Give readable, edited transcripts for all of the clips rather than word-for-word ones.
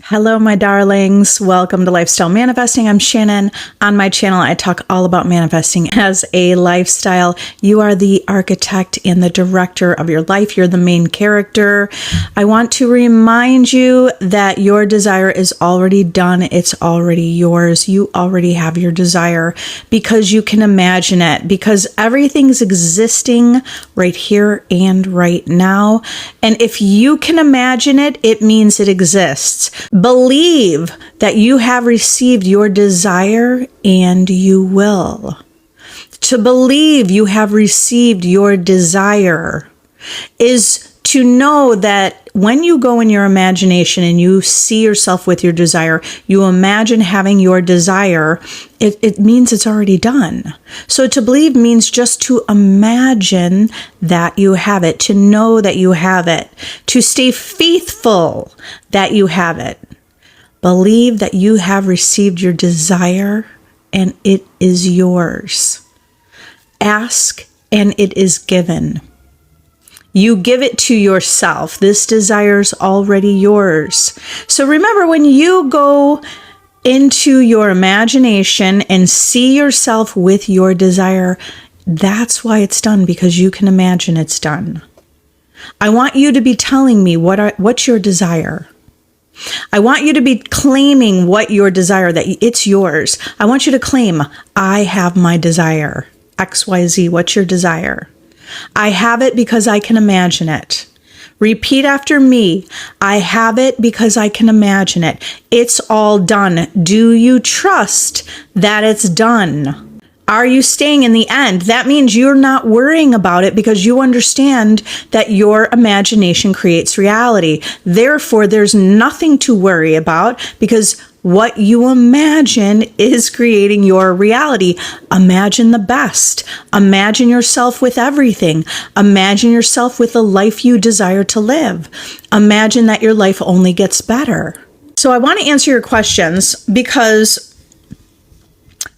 Hello, my darlings. Welcome to Lifestyle Manifesting. I'm Shannon. On my channel, I talk all about manifesting as a lifestyle. You are the architect and the director of your life. You're the main character. I want to remind you that your desire is already done. It's already yours. You already have your desire because you can imagine it, because everything's existing right here and right now. And if you can imagine it, it means it exists. Believe that you have received your desire and you will. To believe you have received your desire is to know that when you go in your imagination and you see yourself with your desire, you imagine having your desire, it means it's already done. So to believe means just to imagine that you have it, to know that you have it, to stay faithful that you have it. Believe that you have received your desire and it is yours. Ask and it is given. You give it to yourself. This desire's already yours. So remember, when you go into your imagination and see yourself with your desire, that's why it's done, because you can imagine it's done. I want you to be telling me what's your desire. I want you to be claiming what your desire, that it's yours. I want you to claim, I have my desire. XYZ, what's your desire? I have it because I can imagine it. Repeat after me. I have it because I can imagine it. It's all done. Do you trust that it's done? Are you staying in the end? That means you're not worrying about it because you understand that your imagination creates reality. Therefore, there's nothing to worry about because what you imagine is creating your reality. Imagine the best. Imagine yourself with everything. Imagine yourself with the life you desire to live. Imagine that your life only gets better. So I want to answer your questions because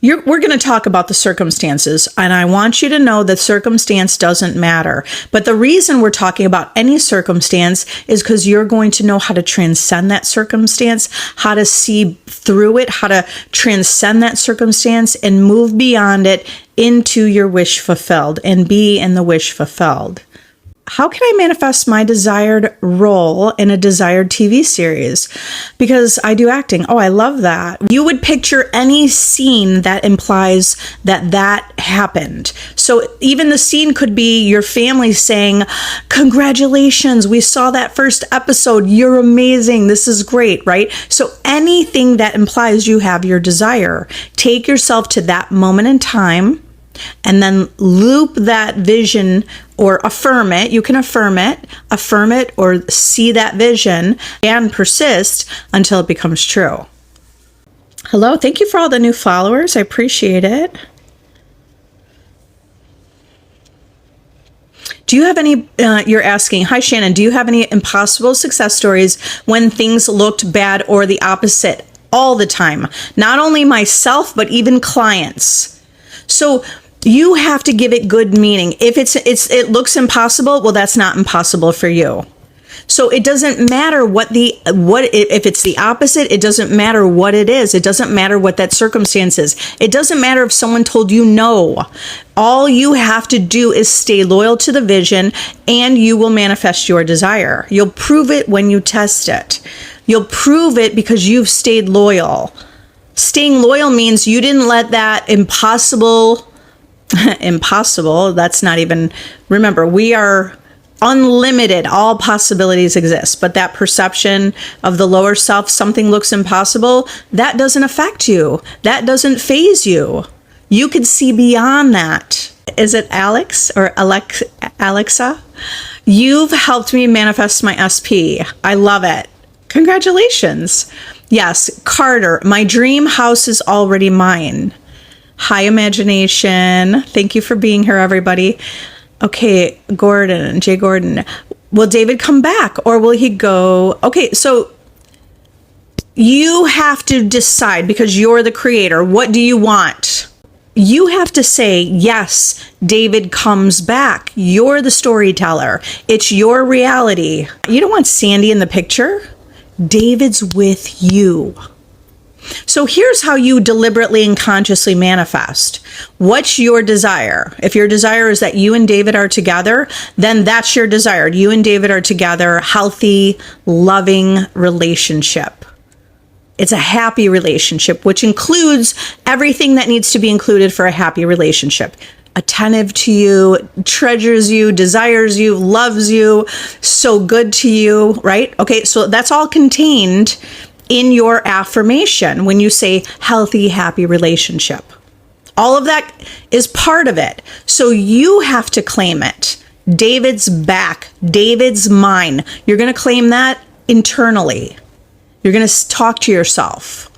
we're going to talk about the circumstances, and I want you to know that circumstance doesn't matter. But the reason we're talking about any circumstance is because you're going to know how to transcend that circumstance, how to see through it, how to transcend that circumstance and move beyond it into your wish fulfilled and be in the wish fulfilled. How can I manifest my desired role in a desired TV series? Because I do acting. Oh, I love that. You would picture any scene that implies that happened. So even the scene could be your family saying, congratulations, we saw that first episode. You're amazing. This is great, right? So anything that implies you have your desire, take yourself to that moment in time and then loop that vision or affirm it. You can affirm it or see that vision and persist until it becomes true. Hello, thank you for all the new followers. I appreciate it. Do you have any, you're asking, hi Shannon, do you have any impossible success stories when things looked bad or the opposite all the time? Not only myself, but even clients. So you have to give it good meaning. If it looks impossible, well, that's not impossible for you. So it doesn't matter if it's the opposite, it doesn't matter what it is. It doesn't matter what that circumstance is. It doesn't matter if someone told you no. All you have to do is stay loyal to the vision and you will manifest your desire. You'll prove it when you test it. You'll prove it because you've stayed loyal. Staying loyal means you didn't let that impossible, that's not even, remember, we are unlimited. All possibilities exist, but that perception of the lower self, something looks impossible, that doesn't affect you. That doesn't faze you. You could see beyond that. Is it Alex or Alexa? You've helped me manifest my SP. I love it. Congratulations. Yes, Carter, my dream house is already mine. High imagination. Thank you for being here, everybody. Okay, Jay Gordon. Will David come back or will he go? Okay, so you have to decide because you're the creator. What do you want? You have to say, yes, David comes back. You're the storyteller. It's your reality. You don't want Sandy in the picture. David's with you. So here's how you deliberately and consciously manifest. What's your desire? If your desire is that you and David are together, then that's your desire. You and David are together, healthy, loving relationship. It's a happy relationship, which includes everything that needs to be included for a happy relationship. Attentive to you, treasures you, desires you, loves you, so good to you, right? Okay, so that's all contained in your affirmation when you say healthy, happy relationship. All of that is part of it. So you have to claim it. David's back. David's mine. You're going to claim that internally. You're going to talk to yourself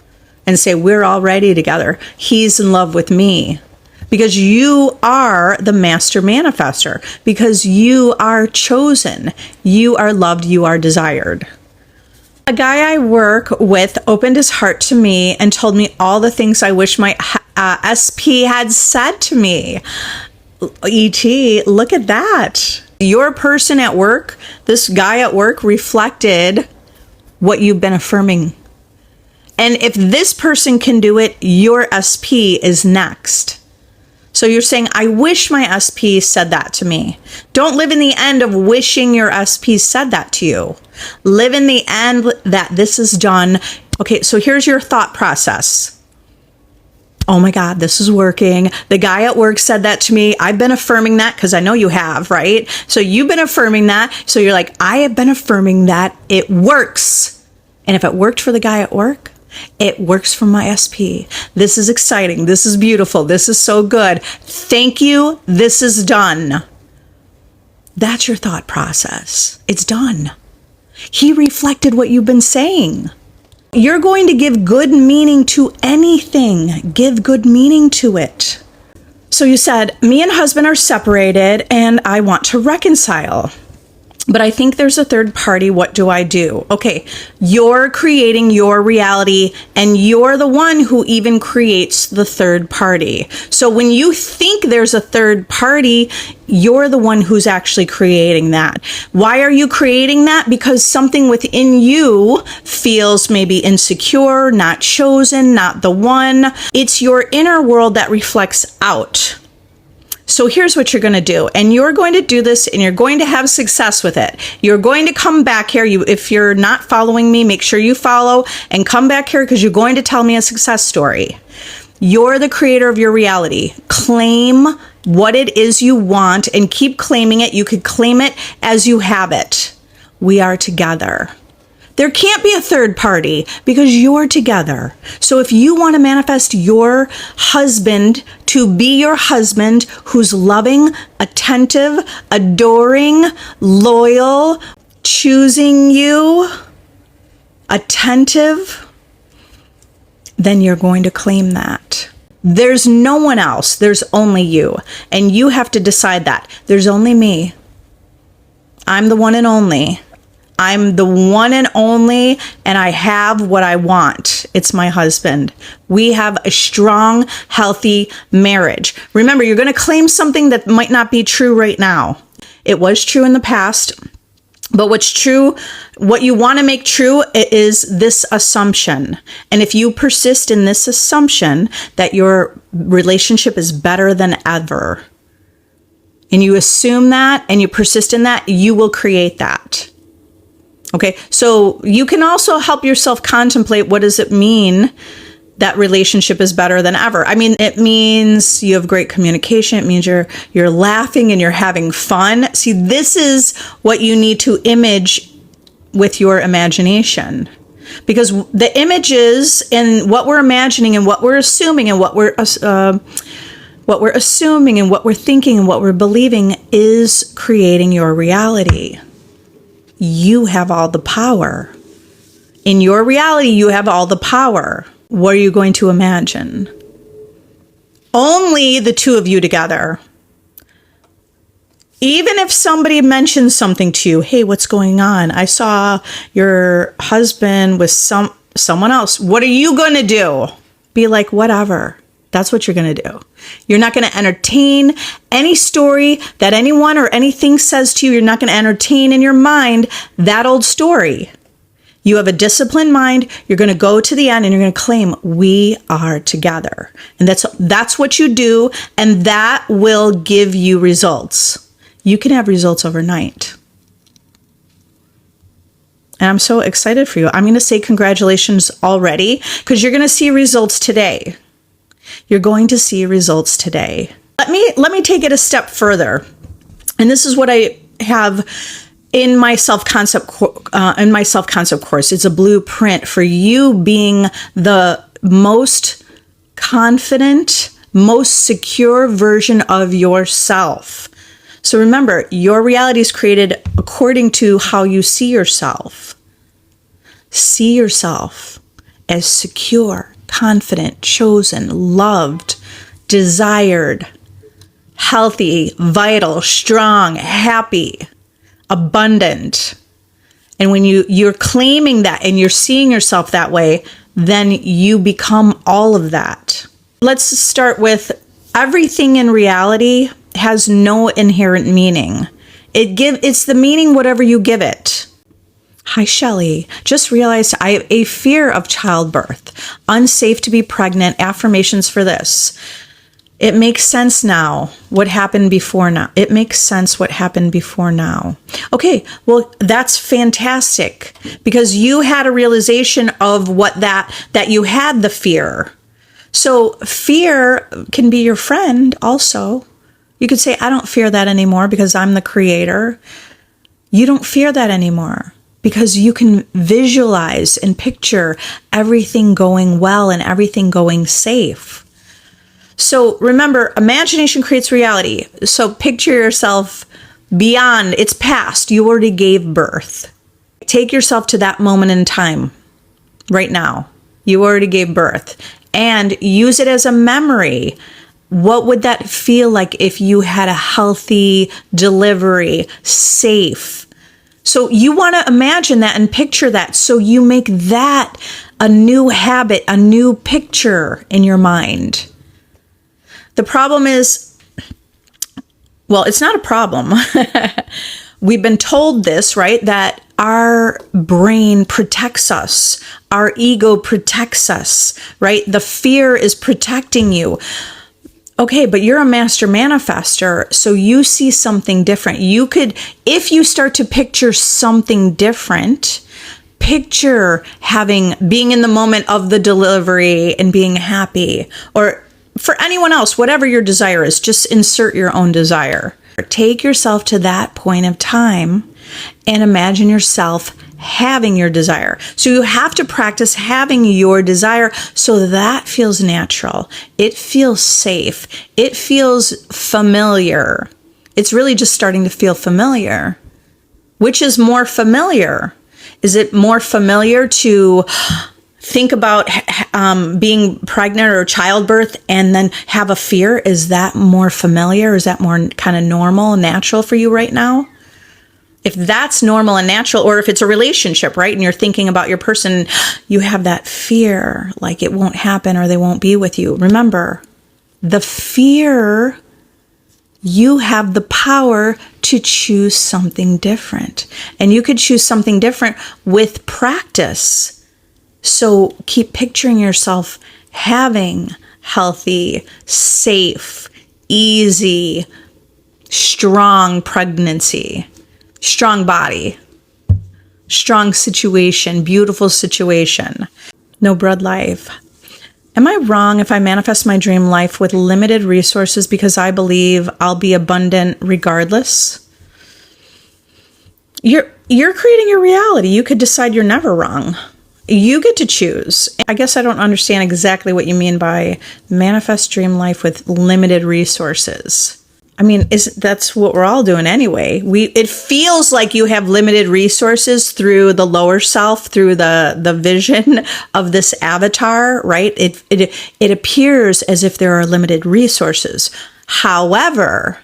and say, we're already together. He's in love with me. Because you are the master manifester. Because you are chosen. You are loved. You are desired. A guy I work with opened his heart to me and told me all the things I wish my SP had said to me. ET, look at that. Your person at work, this guy at work, reflected what you've been affirming. And if this person can do it, your SP is next. So you're saying, I wish my SP said that to me. Don't live in the end of wishing your SP said that to you. Live in the end that this is done. Okay, so here's your thought process. Oh my God, this is working. The guy at work said that to me. I've been affirming that because I know you have, right? So you've been affirming that. So you're like, I have been affirming that it works. And if it worked for the guy at work, it works for my SP. This is exciting. This is beautiful. This is so good. Thank you. This is done. That's your thought process. It's done. He reflected what you've been saying. You're going to give good meaning to anything. Give good meaning to it. So you said, me and husband are separated and I want to reconcile. But I think there's a third party. What do I do? Okay, you're creating your reality and you're the one who even creates the third party. So when you think there's a third party, you're the one who's actually creating that. Why are you creating that? Because something within you feels maybe insecure, not chosen, not the one. It's your inner world that reflects out. So here's what you're going to do, and you're going to do this and you're going to have success with it. You're going to come back here. If you're not following me, make sure you follow and come back here because you're going to tell me a success story. You're the creator of your reality. Claim what it is you want and keep claiming it. You could claim it as you have it. We are together. There can't be a third party because you're together. So if you want to manifest your husband to be your husband who's loving, attentive, adoring, loyal, choosing you, attentive, then you're going to claim that. There's no one else. There's only you. And you have to decide that. There's only me. I'm the one and only. I'm the one and only, and I have what I want. It's my husband. We have a strong, healthy marriage. Remember, you're going to claim something that might not be true right now. It was true in the past, but what's true, what you want to make true is this assumption. And if you persist in this assumption that your relationship is better than ever, and you assume that and you persist in that, you will create that. Okay, so you can also help yourself contemplate, what does it mean that relationship is better than ever? I mean, it means you have great communication. It means you're laughing and you're having fun. See, this is what you need to image with your imagination. Because the images and what we're imagining and what we're assuming and what we're assuming and what we're thinking and what we're believing is creating your reality. You have all the power. In your reality, you have all the power. What are you going to imagine? Only the two of you together. Even if somebody mentions something to you, hey, what's going on? I saw your husband with someone else. What are you going to do? Be like, whatever. That's what you're going to do. You're not going to entertain any story that anyone or anything says to you. You're not going to entertain in your mind that old story. You have a disciplined mind. You're going to go to the end and you're going to claim we are together. And that's what you do. And that will give you results. You can have results overnight. And I'm so excited for you. I'm going to say congratulations already because you're going to see results today. You're going to see results today. Let me take it a step further. And this is what I have in my self-concept course. It's a blueprint for you being the most confident, most secure version of yourself. So remember, your reality is created according to how you see yourself. See yourself as secure, confident, chosen, loved, desired, healthy, vital, strong, happy, abundant. And when you're claiming that and you're seeing yourself that way, then you become all of that. Let's start with everything in reality has no inherent meaning. It's the meaning whatever you give it. Hi, Shelley. Just realized I have a fear of childbirth. Unsafe to be pregnant. Affirmations for this. It makes sense now what happened before now. It makes sense what happened before now. Okay, well, that's fantastic because you had a realization of that you had the fear. So fear can be your friend also. You could say, I don't fear that anymore because I'm the creator. You don't fear that anymore because you can visualize and picture everything going well and everything going safe. So remember, imagination creates reality. So picture yourself beyond, it's past. You already gave birth. Take yourself to that moment in time right now. You already gave birth and use it as a memory. What would that feel like if you had a healthy delivery, safe? So you want to imagine that and picture that. So you make that a new habit, a new picture in your mind. The problem is, well, it's not a problem. We've been told this, right? That our brain protects us. Our ego protects us, right? The fear is protecting you. Okay, but you're a master manifester, so you see something different. You could, if you start to picture something different, picture being in the moment of the delivery and being happy, or for anyone else, whatever your desire is, just insert your own desire. Take yourself to that point of time and imagine yourself having your desire. So you have to practice having your desire so that feels natural. It feels safe. It feels familiar. It's really just starting to feel familiar. Which is more familiar? Is it more familiar to think about being pregnant or childbirth and then have a fear? Is that more familiar? Is that more kind of normal and natural for you right now? If that's normal and natural, or if it's a relationship, right? And you're thinking about your person, you have that fear, like it won't happen or they won't be with you. Remember, the fear, you have the power to choose something different. And you could choose something different with practice. So keep picturing yourself having healthy, safe, easy, strong pregnancy, strong body, strong situation, beautiful situation, no bread life. Am I wrong if I manifest my dream life with limited resources because I believe I'll be abundant regardless? You're creating your reality. You could decide you're never wrong. You get to choose. I guess I don't understand exactly what you mean by manifest dream life with limited resources. I mean, that's what we're all doing anyway. It feels like you have limited resources through the lower self, through the vision of this avatar, right? It appears as if there are limited resources. However,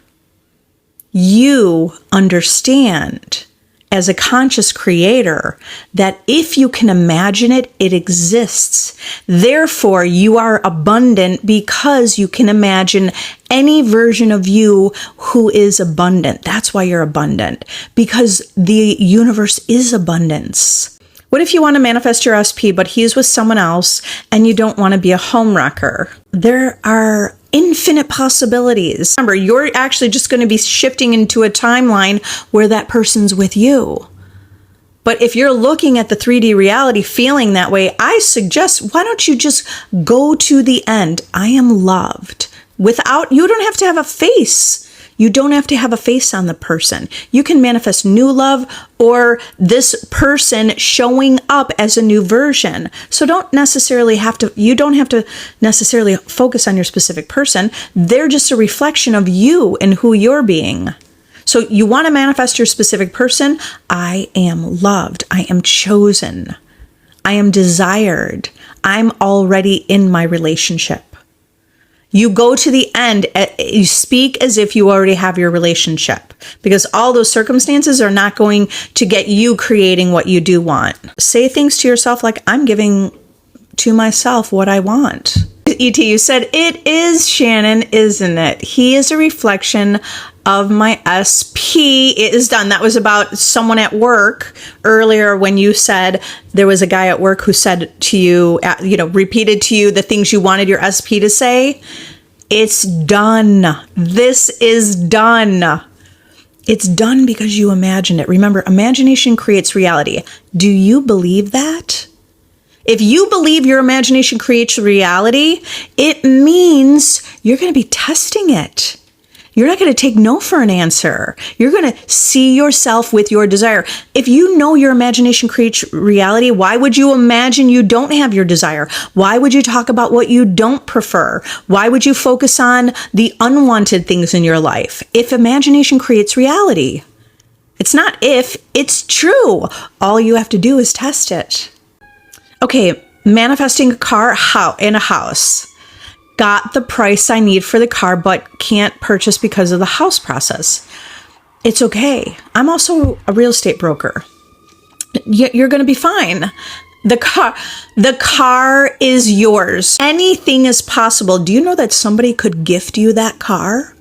you understand as a conscious creator that if you can imagine it, it exists. Therefore, you are abundant because you can imagine any version of you who is abundant. That's why you're abundant, because the universe is abundance. What if you want to manifest your SP, but he's with someone else and you don't want to be a homewrecker? There are infinite possibilities. Remember, you're actually just going to be shifting into a timeline where that person's with you. But if you're looking at the 3D reality feeling that way, I suggest, why don't you just go to the end? I am loved. You don't have to have a face. You don't have to have a face on the person. You can manifest new love or this person showing up as a new version. So you don't have to necessarily focus on your specific person. They're just a reflection of you and who you're being. So you want to manifest your specific person. I am loved. I am chosen. I am desired. I'm already in my relationship. You go to the end, you speak as if you already have your relationship, because all those circumstances are not going to get you creating what you do want. Say things to yourself like, I'm giving to myself what I want. E.T., you said, it is Shannon, isn't it? He is a reflection of my SP. It is done. That was about someone at work earlier when you said there was a guy at work who said to you, repeated to you the things you wanted your SP to say. It's done. This is done. It's done because you imagined it. Remember, imagination creates reality. Do you believe that? If you believe your imagination creates reality, it means you're going to be testing it. You're not going to take no for an answer. You're going to see yourself with your desire. If you know your imagination creates reality, why would you imagine you don't have your desire? Why would you talk about what you don't prefer? Why would you focus on the unwanted things in your life? If imagination creates reality, it's not if, it's true. All you have to do is test it. Okay, manifesting a car in a house. Got the price I need for the car, but can't purchase because of the house process. It's okay. I'm also a real estate broker. You're going to be fine. The car is yours. Anything is possible. Do you know that somebody could gift you that car?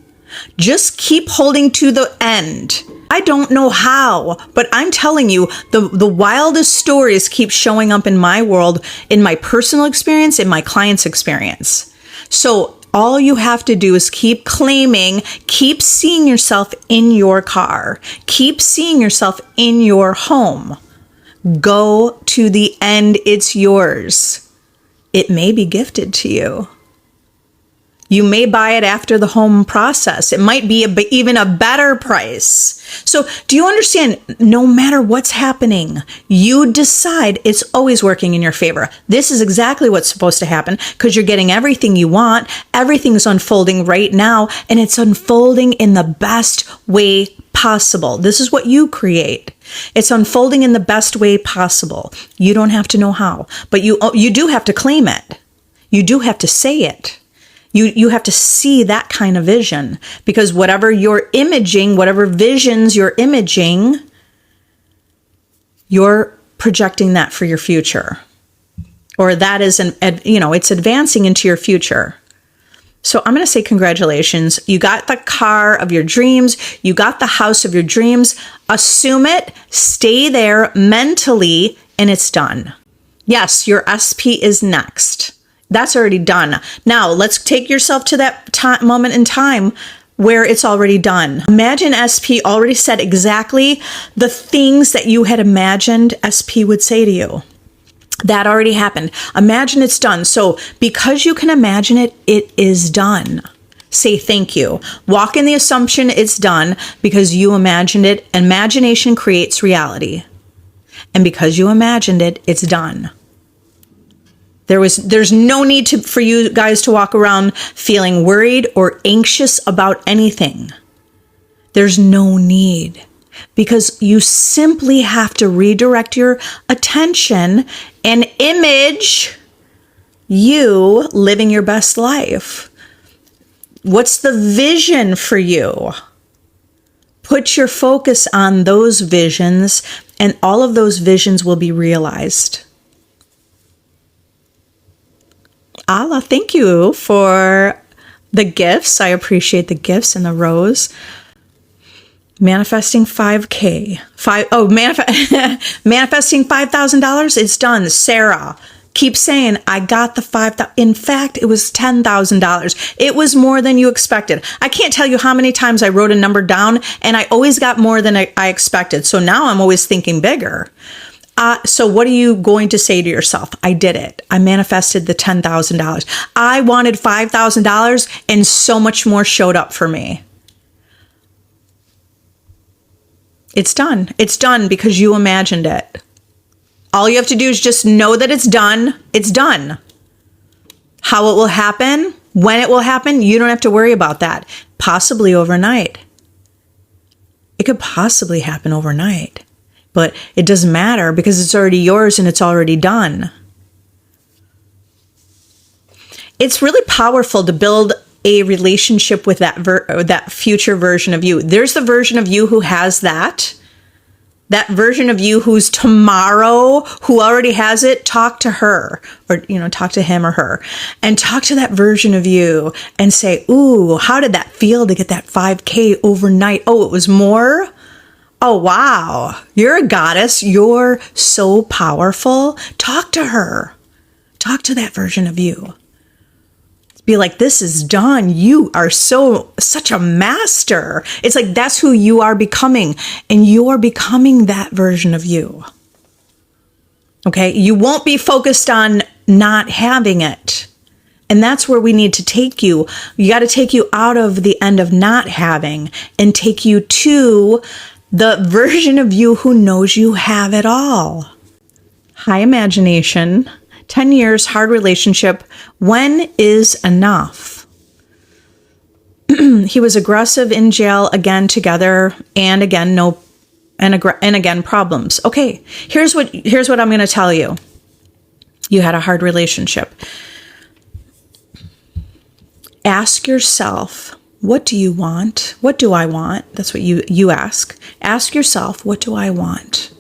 Just keep holding to the end. I don't know how, but I'm telling you, the wildest stories keep showing up in my world, in my personal experience, in my client's experience. So all you have to do is keep claiming, keep seeing yourself in your car, keep seeing yourself in your home. Go to the end. It's yours. It may be gifted to you. You may buy it after the home process. It might be even a better price. So do you understand? No matter what's happening, you decide it's always working in your favor. This is exactly what's supposed to happen because you're getting everything you want. Everything's unfolding right now, and it's unfolding in the best way possible. This is what you create. It's unfolding in the best way possible. You don't have to know how, but you do have to claim it. You do have to say it. You have to see that kind of vision, because whatever you're imaging, whatever visions you're imaging, you're projecting that for your future, or that is it's advancing into your future. So I'm going to say congratulations. You got the car of your dreams. You got the house of your dreams. Assume it, stay there mentally, and it's done. Yes, your SP is next. That's already done. Now, let's take yourself to that moment in time where it's already done. Imagine SP already said exactly the things that you had imagined SP would say to you. That already happened. Imagine it's done. So because you can imagine it, it is done. Say thank you. Walk in the assumption it's done because you imagined it. Imagination creates reality. And because you imagined it, it's done. There's no need for you guys to walk around feeling worried or anxious about anything. There's no need, because you simply have to redirect your attention and image you living your best life. What's the vision for you? Put your focus on those visions, and all of those visions will be realized. Allah, thank you for the gifts. I appreciate the gifts and the rose. Manifesting 5K. Manifesting $5,000. It's done. Sarah, keep saying, I got the $5,000. In fact, it was $10,000. It was more than you expected. I can't tell you how many times I wrote a number down and I always got more than I expected. So now I'm always thinking bigger. So what are you going to say to yourself? I did it. I manifested the $10,000. I wanted $5,000 and so much more showed up for me. It's done. It's done because you imagined it. All you have to do is just know that it's done. It's done. How it will happen, when it will happen, you don't have to worry about that. Possibly overnight. It could possibly happen overnight. But it doesn't matter because it's already yours and it's already done. It's really powerful to build a relationship with that future version of you. There's the version of you who has that version of you who's tomorrow, who already has it. Talk to her, or talk to him or her, and talk to that version of you and say, ooh, how did that feel to get that 5K overnight? Oh, it was more. Oh, wow. You're a goddess. You're so powerful. Talk to her. Talk to that version of you. Be like, this is done. You are such a master. It's like, that's who you are becoming. And you're becoming that version of you. Okay. You won't be focused on not having it. And that's where we need to take you. You got to take you out of the end of not having and take you to the version of you who knows you have it all. High imagination. 10 years, hard relationship. When is enough? He was aggressive, in jail, again together, and again again problems. Okay, here's what I'm going to tell you. You had a hard relationship. Ask yourself, what do you want? What do I want? That's what you ask. Ask yourself, what do I want?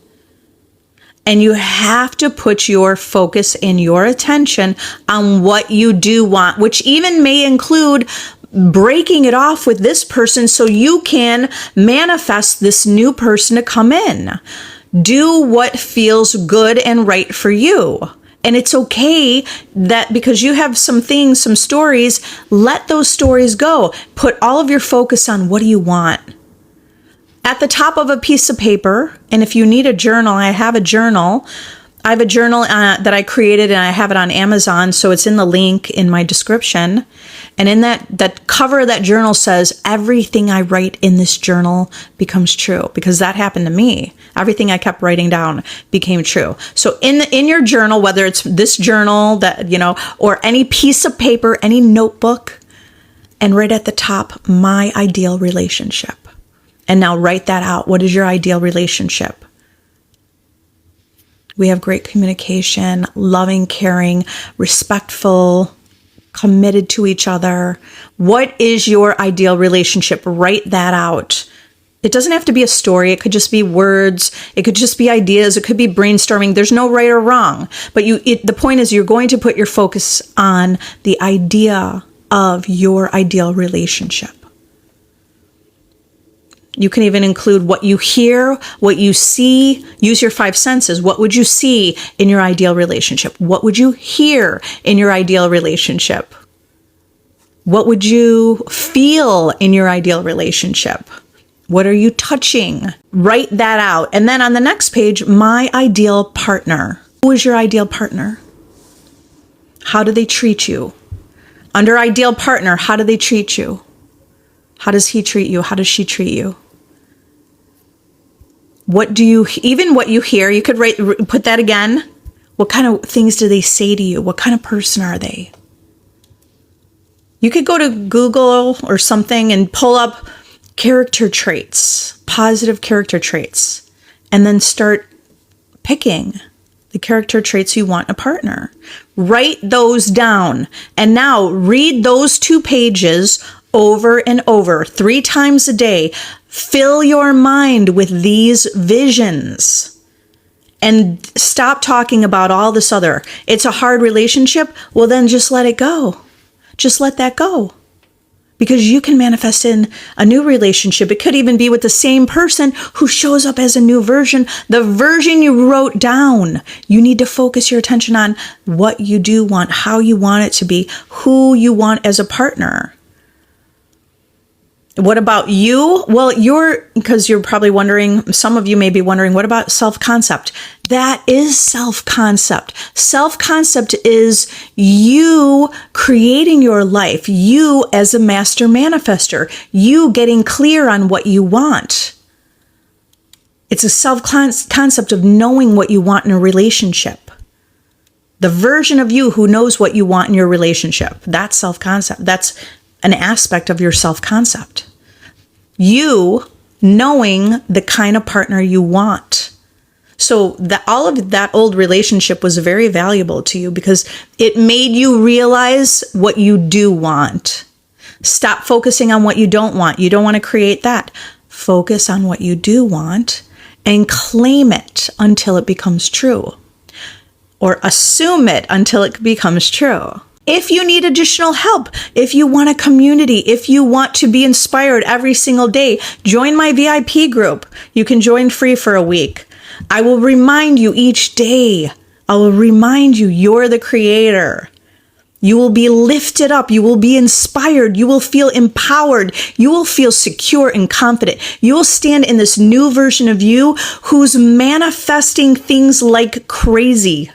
And you have to put your focus and your attention on what you do want, which even may include breaking it off with this person so you can manifest this new person to come in. Do what feels good and right for you. And it's okay that because you have some things, some stories, let those stories go. Put all of your focus on what do you want. At the top of a piece of paper, and if you need a journal, I have a journal. I have a journal that I created and I have it on Amazon, so it's in the link in my description. And in that cover of that journal says, everything I write in this journal becomes true, because that happened to me. Everything I kept writing down became true. So in your journal, whether it's this journal that, or any piece of paper, any notebook, and right at the top, my ideal relationship. And now write that out. What is your ideal relationship? We have great communication, loving, caring, respectful, committed to each other. What is your ideal relationship? Write that out. It doesn't have to be a story. It could just be words. It could just be ideas. It could be brainstorming. There's no right or wrong. But the point is, you're going to put your focus on the idea of your ideal relationship. You can even include what you hear, what you see. Use your 5 senses. What would you see in your ideal relationship? What would you hear in your ideal relationship? What would you feel in your ideal relationship? What are you touching? Write that out. And then on the next page, my ideal partner. Who is your ideal partner? How do they treat you? Under ideal partner, how do they treat you? How does he treat you? How does she treat you? What you hear, you could put that again. What kind of things do they say to you? What kind of person are they? You could go to Google or something and pull up character traits, positive character traits, and then start picking the character traits you want in a partner. Write those down. And now read those 2 pages over and over 3 times a day. Fill your mind with these visions and stop talking about all this other. It's a hard relationship. Well, then just let it go. Just let that go. because you can manifest in a new relationship. It could even be with the same person who shows up as a new version, the version you wrote down. You need to focus your attention on what you do want, how you want it to be, who you want as a partner. What about you? Well, because you're probably wondering, some of you may be wondering, what about self-concept? That is self-concept. Self-concept is you creating your life, you as a master manifester, you getting clear on what you want. It's a self-concept of knowing what you want in a relationship. The version of you who knows what you want in your relationship. That's self-concept. That's an aspect of your self-concept. You knowing the kind of partner you want. So all of that old relationship was very valuable to you because it made you realize what you do want. Stop focusing on what you don't want. You don't want to create that. Focus on what you do want and claim it until it becomes true. Or assume it until it becomes true. If you need additional help, if you want a community, if you want to be inspired every single day, join my VIP group. You can join free for a week. I will remind you each day. I will remind you you're the creator. You will be lifted up. You will be inspired. You will feel empowered. You will feel secure and confident. You will stand in this new version of you who's manifesting things like crazy.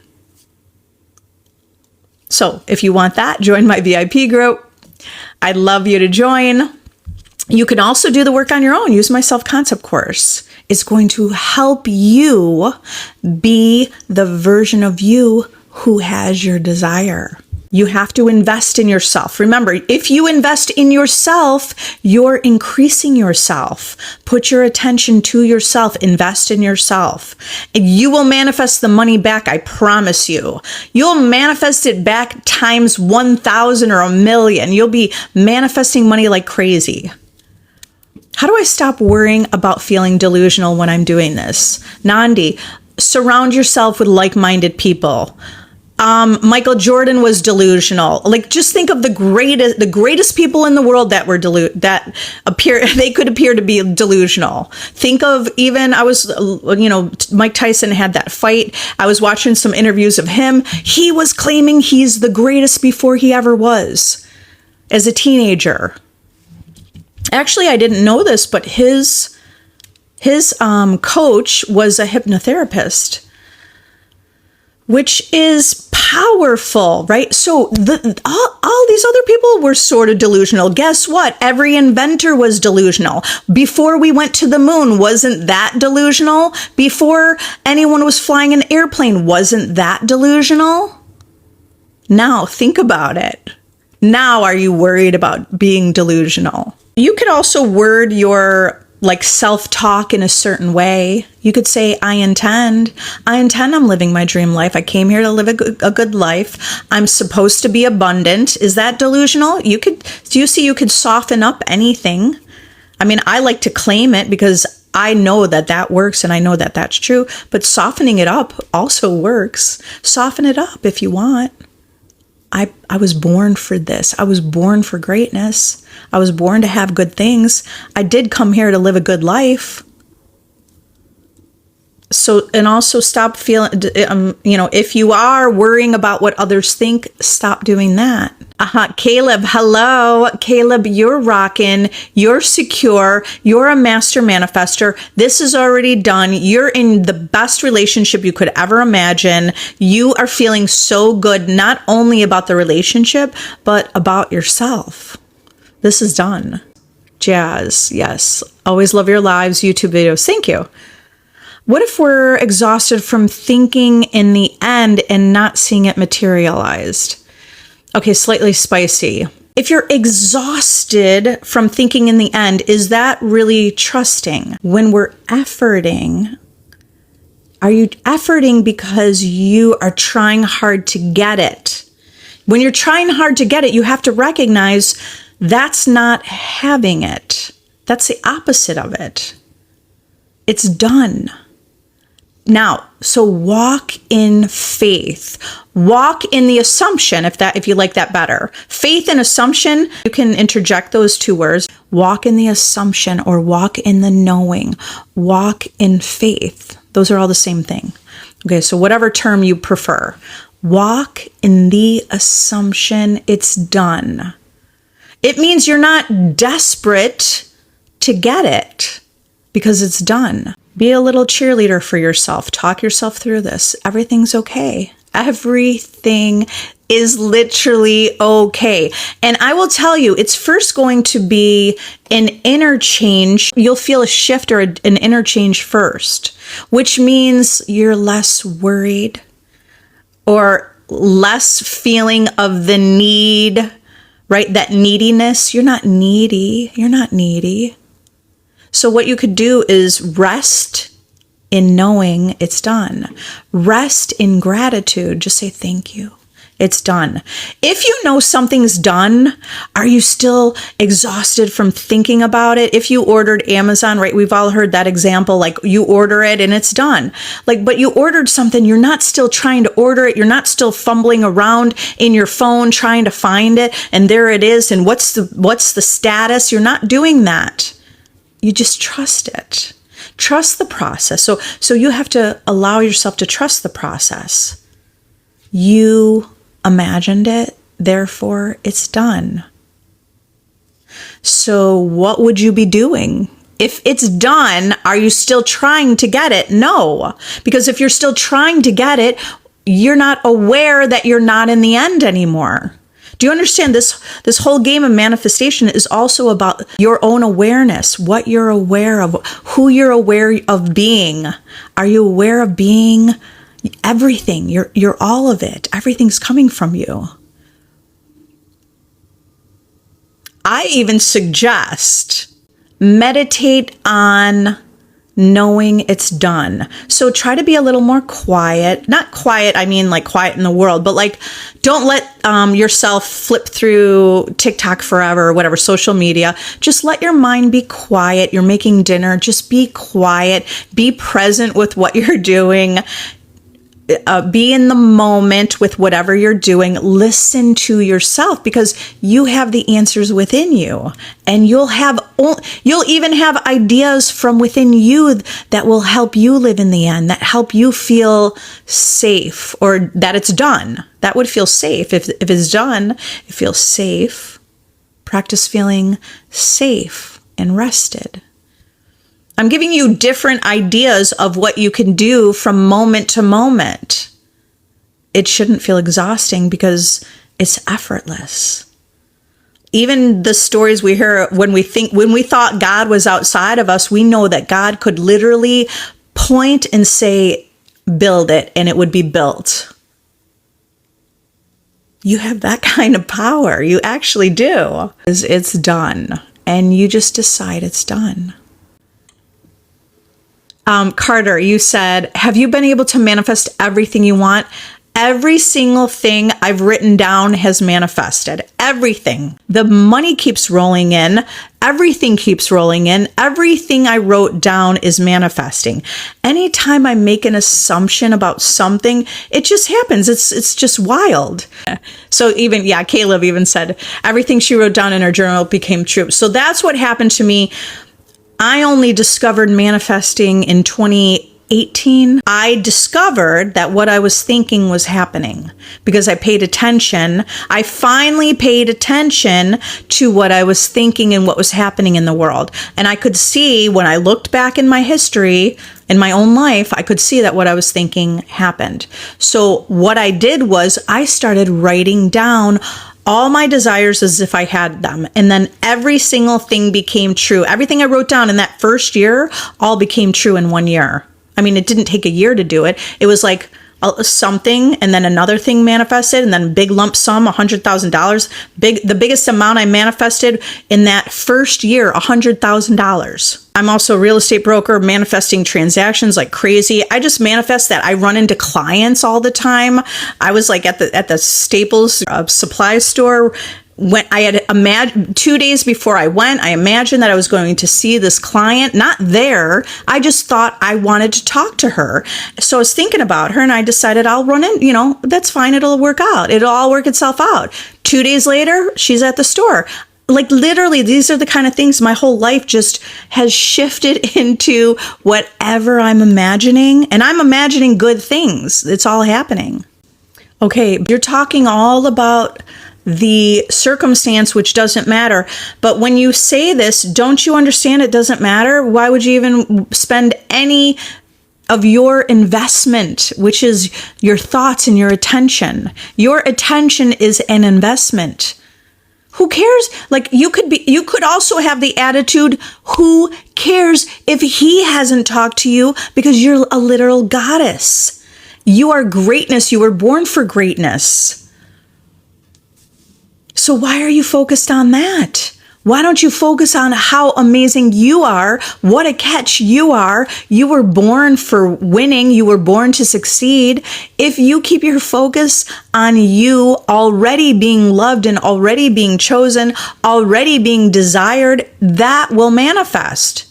So if you want that, join my VIP group. I'd love you to join. You can also do the work on your own. Use my self-concept course. It's going to help you be the version of you who has your desire. You have to invest in yourself. Remember, if you invest in yourself, you're increasing yourself. Put your attention to yourself. Invest in yourself. And you will manifest the money back, I promise you. You'll manifest it back times 1,000 or 1,000,000. You'll be manifesting money like crazy. How do I stop worrying about feeling delusional when I'm doing this? Nandi, surround yourself with like-minded people. Michael Jordan was delusional. Like, just think of the greatest people in the world that were they could appear to be delusional. Think of even, Mike Tyson had that fight. I was watching some interviews of him. He was claiming he's the greatest before he ever was as a teenager. Actually, I didn't know this, but his coach was a hypnotherapist, which is powerful, right? So all these other people were sort of delusional. Guess what? Every inventor was delusional. Before we went to the moon, wasn't that delusional? Before anyone was flying an airplane, wasn't that delusional? Now think about it. Now are you worried about being delusional? You could also word your self-talk in a certain way. You could say, I intend I'm living my dream life. I came here to live a good life. I'm supposed to be abundant. Is that delusional? You could soften up anything. I mean, I like to claim it because I know that works and I know that that's true, but softening it up also works. Soften it up if you want. I was born for this. I was born for greatness. I was born to have good things. I did come here to live a good life. So, and also stop feeling, if you are worrying about what others think, stop doing that. Caleb, hello. Caleb, you're rocking. You're secure. You're a master manifester. This is already done. You're in the best relationship you could ever imagine. You are feeling so good, not only about the relationship, but about yourself. This is done. Jazz, yes. Always love your lives, YouTube videos. Thank you. What if we're exhausted from thinking in the end and not seeing it materialized? Okay, slightly spicy. If you're exhausted from thinking in the end, is that really trusting? When we're efforting, are you efforting because you are trying hard to get it? When you're trying hard to get it, you have to recognize that's not having it. That's the opposite of it. It's done. Now, so walk in faith. Walk in the assumption, if you like that better. Faith and assumption, you can interject those two words. Walk in the assumption or walk in the knowing. Walk in faith. Those are all the same thing. Okay, so whatever term you prefer. Walk in the assumption it's done. It means you're not desperate to get it because it's done. Be a little cheerleader for yourself. Talk yourself through this. Everything's okay. Everything is literally okay. And I will tell you, it's first going to be an interchange. You'll feel a shift or an interchange first, which means you're less worried or less feeling of the need, right? That neediness. You're not needy. You're not needy. So what you could do is rest in knowing it's done. Rest in gratitude. Just say thank you. It's done. If you know something's done, are you still exhausted from thinking about it? If you ordered Amazon, right? We've all heard that example, like you order it and it's done. Like, but you ordered something, you're not still trying to order it. You're not still fumbling around in your phone trying to find it. And there it is. And what's the status? You're not doing that. You just trust it. Trust the process. So you have to allow yourself to trust the process. You imagined it, therefore it's done. So what would you be doing? If it's done, are you still trying to get it? No, because if you're still trying to get it, you're not aware that you're not in the end anymore. Do you understand this whole game of manifestation is also about your own awareness, what you're aware of, who you're aware of being. Are you aware of being everything? You're all of it. Everything's coming from you. I even suggest meditate on knowing it's done. So try to be a little more quiet. Not quiet, I mean like quiet in the world, but like don't let yourself flip through TikTok forever or whatever, social media. Just let your mind be quiet. You're making dinner. Just be quiet. Be present with what you're doing. Be in the moment with whatever you're doing. Listen to yourself because you have the answers within you, and you'll even have ideas from within you that will help you live in the end, that help you feel safe, or that it's done. That would feel safe. If it's done, it feels safe. Practice feeling safe and rested. I'm giving you different ideas of what you can do from moment to moment. It shouldn't feel exhausting because it's effortless. Even the stories we hear when we thought God was outside of us, we know that God could literally point and say, build it, and it would be built. You have that kind of power. You actually do. It's done. And you just decide it's done. Carter, you said, have you been able to manifest everything you want? Every single thing I've written down has manifested. Everything. The money keeps rolling in. Everything keeps rolling in. Everything I wrote down is manifesting. Anytime I make an assumption about something, it just happens. It's just wild. So Caleb even said everything she wrote down in her journal became true. So that's what happened to me. I only discovered manifesting in 2018. I discovered that what I was thinking was happening because I paid attention. I finally paid attention to what I was thinking and what was happening in the world. And I could see when I looked back in my history, in my own life, I could see that what I was thinking happened. So what I did was I started writing down all my desires as if I had them. And then every single thing became true. Everything I wrote down in that first year all became true in 1 year. I mean, it didn't take a year to do it. It was like something and then another thing manifested and then big lump sum, $100,000. The biggest amount I manifested in that first year, $100,000. I'm also a real estate broker, manifesting transactions like crazy. I just manifest that. I run into clients all the time. I was like at the Staples supply store when I had imagined 2 days before I went, I imagined that I was going to see this client, not there. I just thought I wanted to talk to her. So I was thinking about her and I decided I'll run in, that's fine. It'll work out. It'll all work itself out. 2 days later, she's at the store. Like literally, these are the kind of things my whole life just has shifted into whatever I'm imagining. And I'm imagining good things. It's all happening. Okay, you're talking all about the circumstance, which doesn't matter. But when you say this, don't you understand it doesn't matter? Why would you even spend any of your investment, which is your thoughts and your attention? Your attention is an investment. Who cares? Like you could also have the attitude, who cares if he hasn't talked to you, because you're a literal goddess. You are greatness. You were born for greatness. So why are you focused on that? Why don't you focus on how amazing you are? What a catch you are. You were born for winning. You were born to succeed. If you keep your focus on you already being loved and already being chosen, already being desired, that will manifest.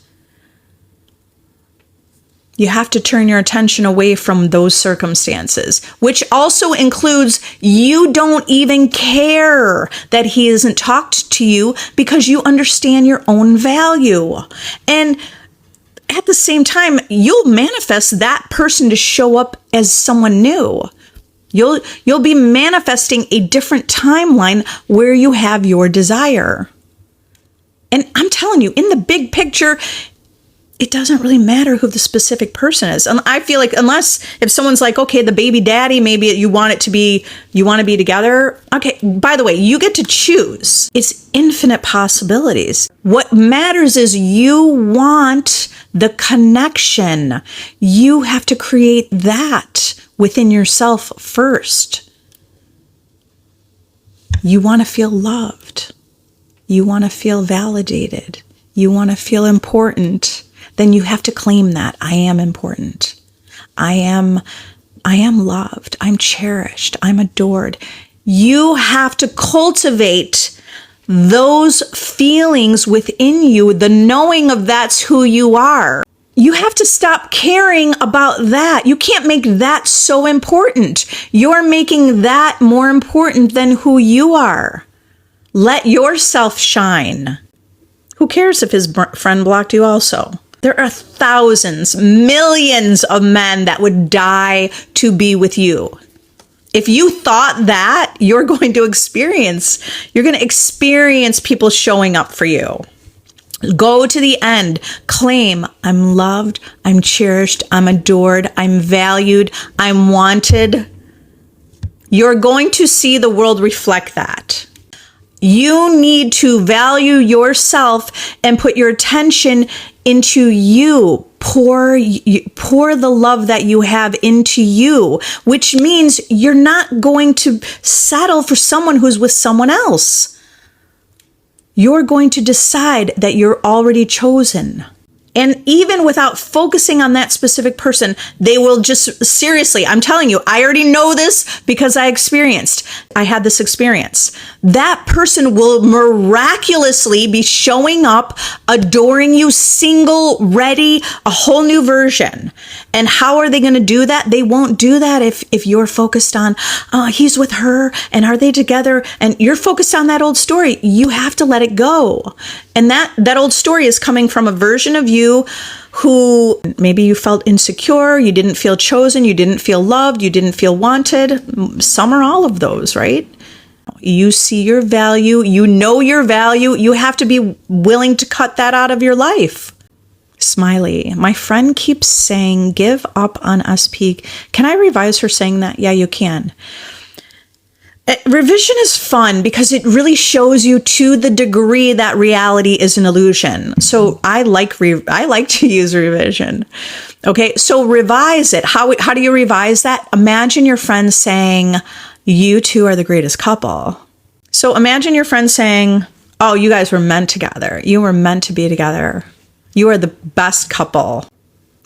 You have to turn your attention away from those circumstances, which also includes you don't even care that he hasn't talked to you because you understand your own value. And at the same time, you'll manifest that person to show up as someone new. You'll be manifesting a different timeline where you have your desire. And I'm telling you, in the big picture, it doesn't really matter who the specific person is. And I feel like if someone's like, okay, the baby daddy, maybe you want to be together. Okay, by the way, you get to choose. It's infinite possibilities. What matters is you want the connection. You have to create that within yourself first. You want to feel loved. You want to feel validated. You want to feel important. Then you have to claim that I am important. I am loved. I'm cherished. I'm adored. You have to cultivate those feelings within you, the knowing of that's who you are. You have to stop caring about that. You can't make that so important. You're making that more important than who you are. Let yourself shine. Who cares if his friend blocked you also? There are thousands, millions of men that would die to be with you. If you thought that, you're going to experience people showing up for you. Go to the end. Claim, I'm loved, I'm cherished, I'm adored, I'm valued, I'm wanted. You're going to see the world reflect that. You need to value yourself and put your attention into you. Pour the love that you have into you, which means you're not going to settle for someone who's with someone else. You're going to decide that you're already chosen. And even without focusing on that specific person, they will just, seriously, I'm telling you, I already know this because I had this experience. That person will miraculously be showing up, adoring you, single, ready, a whole new version. And how are they going to do that? They won't do that if you're focused on, he's with her and are they together? And you're focused on that old story. You have to let it go. And that old story is coming from a version of you who maybe you felt insecure, you didn't feel chosen, you didn't feel loved, you didn't feel wanted. Some or all of those, right? You see your value, you know your value, you have to be willing to cut that out of your life. Smiley, my friend keeps saying, give up on SP. Can I revise her saying that? Yeah, you can. Revision is fun because it really shows you to the degree that reality is an illusion. So I like to use revision. Okay, so revise it. How do you revise that? Imagine your friend saying, you two are the greatest couple. So imagine your friend saying, oh, you guys were meant together. You were meant to be together. You are the best couple.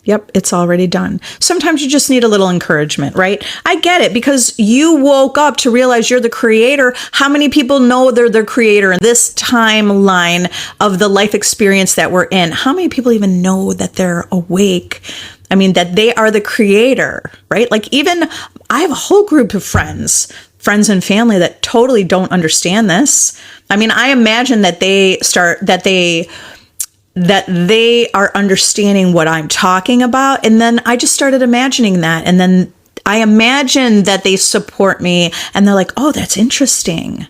Yep, it's already done. Sometimes you just need a little encouragement, right? I get it, because you woke up to realize you're the creator. How many people know they're the creator in this timeline of the life experience that we're in? How many people even know that they're awake? I mean, that they are the creator, right? Like, even I have a whole group of friends and family that totally don't understand this. I mean, I imagine that they are understanding what I'm talking about. And then I just started imagining that. And then I imagine that they support me and they're like, oh, that's interesting.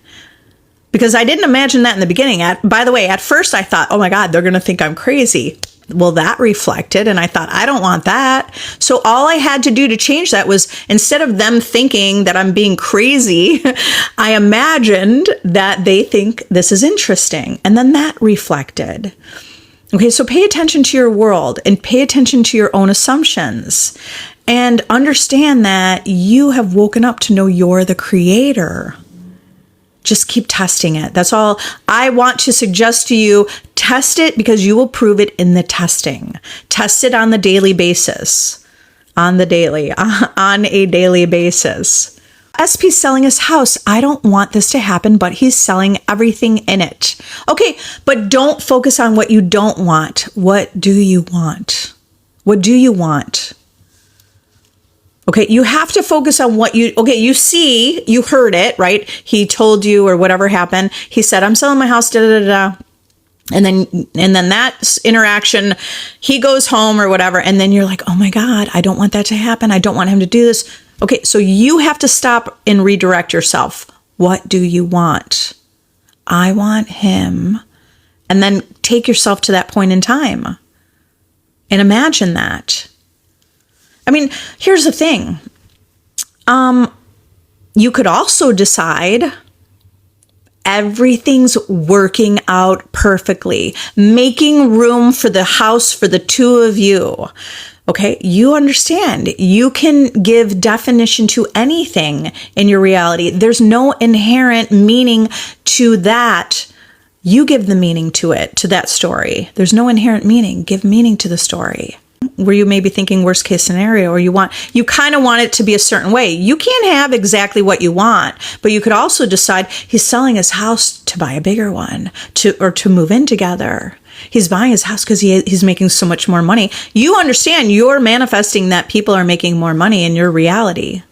Because I didn't imagine that in the beginning. By the way, at first I thought, oh my God, they're going to think I'm crazy. Well, that reflected, and I thought, I don't want that. So all I had to do to change that was, instead of them thinking that I'm being crazy, I imagined that they think this is interesting. And then that reflected. Okay, so pay attention to your world and pay attention to your own assumptions and understand that you have woken up to know you're the creator. Just keep testing it. That's all I want to suggest to you. Test it, because you will prove it in the testing. Test it on the daily basis. On a daily basis. SP's selling his house. I don't want this to happen, but he's selling everything in it. Okay, but don't focus on what you don't want. What do you want? What do you want? Okay, you have to focus on what you heard it, right? He told you, or whatever happened. He said, I'm selling my house, da da da da. And then that interaction, he goes home or whatever. And then you're like, oh my God, I don't want that to happen. I don't want him to do this. Okay, so you have to stop and redirect yourself. What do you want? I want him. And then take yourself to that point in time and imagine that. I mean, here's the thing. You could also decide everything's working out perfectly, making room for the house for the two of you. Okay, you understand. You can give definition to anything in your reality. There's no inherent meaning to that. You give the meaning to it, to that story. There's no inherent meaning. Give meaning to the story. Where you may be thinking worst case scenario, or you kind of want it to be a certain way. You can't have exactly what you want, but you could also decide he's selling his house to buy a bigger one, to move in together. He's buying his house because he's making so much more money. You understand, you're manifesting that people are making more money in your reality.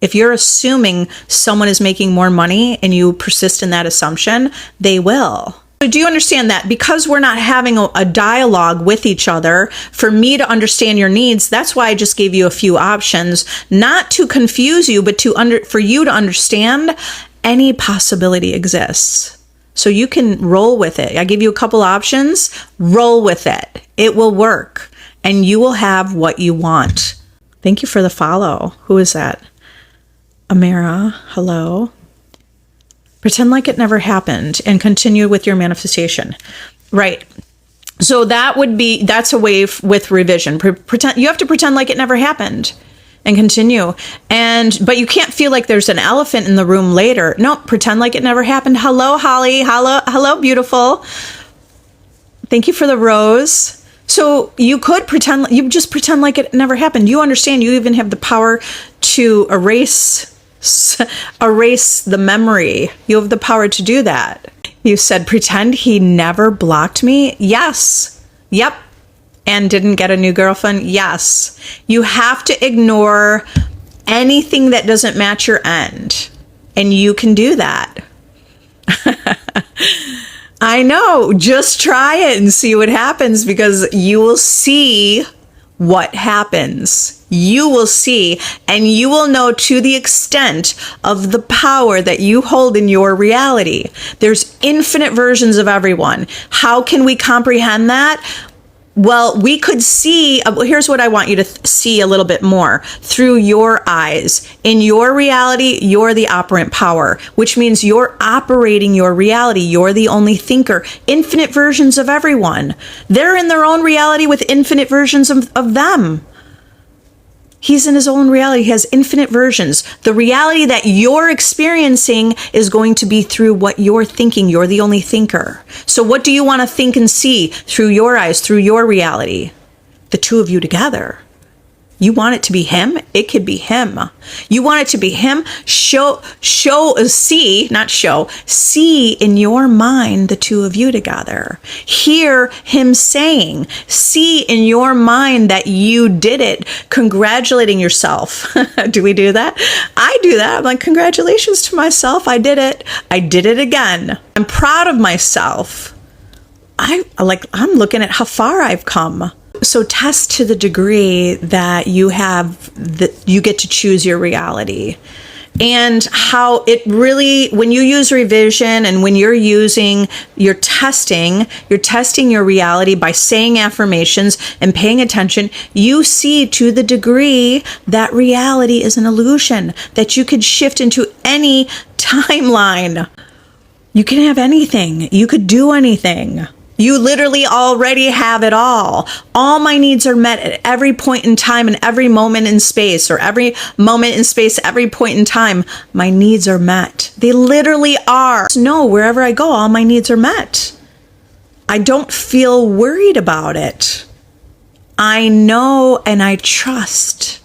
If you're assuming someone is making more money and you persist in that assumption, they will. So do you understand that because we're not having a dialogue with each other, for me to understand your needs, that's why I just gave you a few options, not to confuse you, but for you to understand any possibility exists. So you can roll with it. I give you a couple options, roll with it. It will work and you will have what you want. Thank you for the follow. Who is that? Amira, hello. Pretend like it never happened and continue with your manifestation. Right. So that's a way with revision. Pretend, you have to pretend like it never happened and continue. But you can't feel like there's an elephant in the room later. No, pretend like it never happened. Hello, Holly. Hello, beautiful. Thank you for the rose. So you could just pretend like it never happened. You understand, you even have the power to erase the memory. You have the power to do that. You said, pretend he never blocked me. Yes. Yep. And didn't get a new girlfriend. Yes. You have to ignore anything that doesn't match your end. And you can do that. I know. Just try it and see what happens, because you will see what happens. You will see, and you will know to the extent of the power that you hold in your reality. There's infinite versions of everyone. How can we comprehend that? Well, we could see, here's what I want you to see a little bit more through your eyes. In your reality, you're the operant power, which means you're operating your reality. You're the only thinker. Infinite versions of everyone. They're in their own reality with infinite versions of them. He's in his own reality. He has infinite versions. The reality that you're experiencing is going to be through what you're thinking. You're the only thinker. So what do you want to think and see through your eyes, through your reality? the two of you together. You want it to be him? It could be him. You want it to be him? See in your mind the two of you together. Hear him saying, see in your mind that you did it, congratulating yourself. Do we do that? I do that. I'm like, congratulations to myself. I did it. I did it again. I'm proud of myself. I'm looking at how far I've come. So test to the degree that you get to choose your reality, and how it really, when you use revision and when you're testing your reality by saying affirmations and paying attention, you see to the degree that reality is an illusion, that you could shift into any timeline. You can have anything. You could do anything. You literally already have it all. All my needs are met at every point in time and every moment in space, or every moment in space, every point in time. My needs are met. They literally are. No, wherever I go, all my needs are met. I don't feel worried about it. I know and I trust.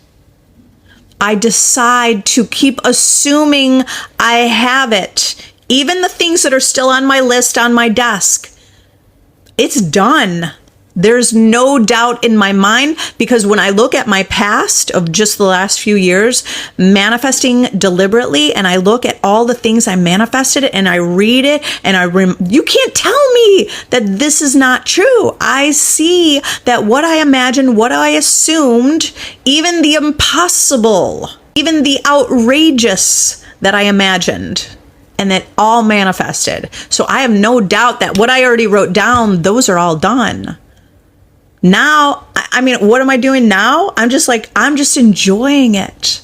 I decide to keep assuming I have it. Even the things that are still on my list on my desk. It's done. There's no doubt in my mind, because when I look at my past of just the last few years, manifesting deliberately, and I look at all the things I manifested and I read it, and you can't tell me that this is not true. I see that what I imagined, what I assumed, even the impossible, even the outrageous that I imagined, and that all manifested. So I have no doubt that what I already wrote down, those are all done. Now, what am I doing now? I'm just enjoying it.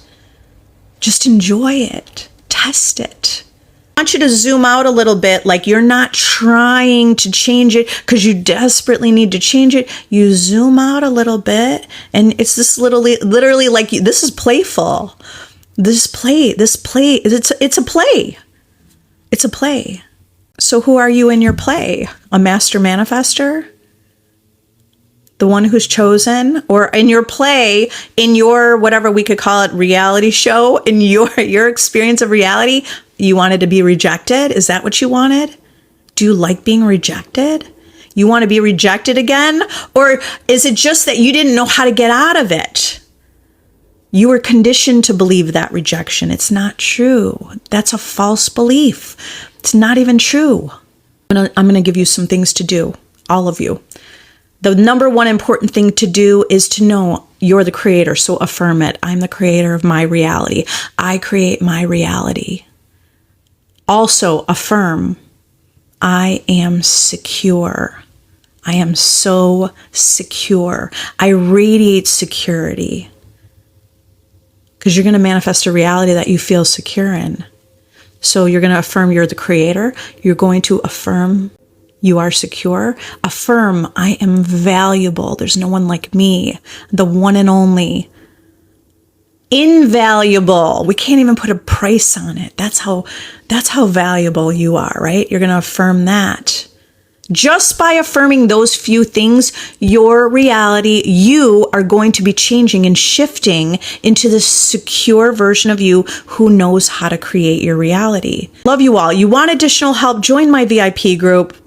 Just enjoy it. Test it. I want you to zoom out a little bit, like you're not trying to change it because you desperately need to change it. You zoom out a little bit, and it's this literally like, this is playful. It's a play. It's a play. So who are you in your play? A master manifester? The one who's chosen? Or in your play, in your, whatever we could call it, reality show, in your experience of reality, you wanted to be rejected? Is that what you wanted? Do you like being rejected? You want to be rejected again? Or is it just that you didn't know how to get out of it? You were conditioned to believe that rejection. It's not true. That's a false belief. It's not even true. I'm going to give you some things to do, all of you. The number one important thing to do is to know you're the creator. So affirm it. I'm the creator of my reality. I create my reality. Also affirm, I am secure. I am so secure. I radiate security. Because you're going to manifest a reality that you feel secure in. So you're going to affirm you're the creator. You're going to affirm you are secure. Affirm I am valuable. There's no one like me. The one and only. Invaluable. We can't even put a price on it. That's how valuable you are, right? You're going to affirm that. Just by affirming those few things, your reality, you are going to be changing and shifting into the secure version of you who knows how to create your reality. Love you all. You want additional help? Join my VIP group.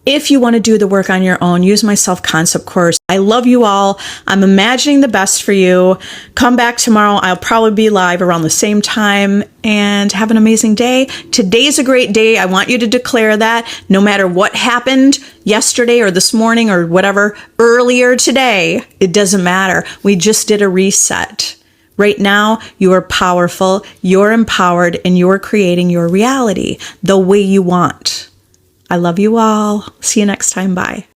If you want to do the work on your own, use my self-concept course. I love you all. I'm imagining the best for you. Come back tomorrow. I'll probably be live around the same time, and have an amazing day. Today's a great day. I want you to declare that no matter what happened yesterday or this morning or whatever earlier today, it doesn't matter. We just did a reset. Right now, you are powerful, you're empowered, and you're creating your reality the way you want. I love you all. See you next time. Bye.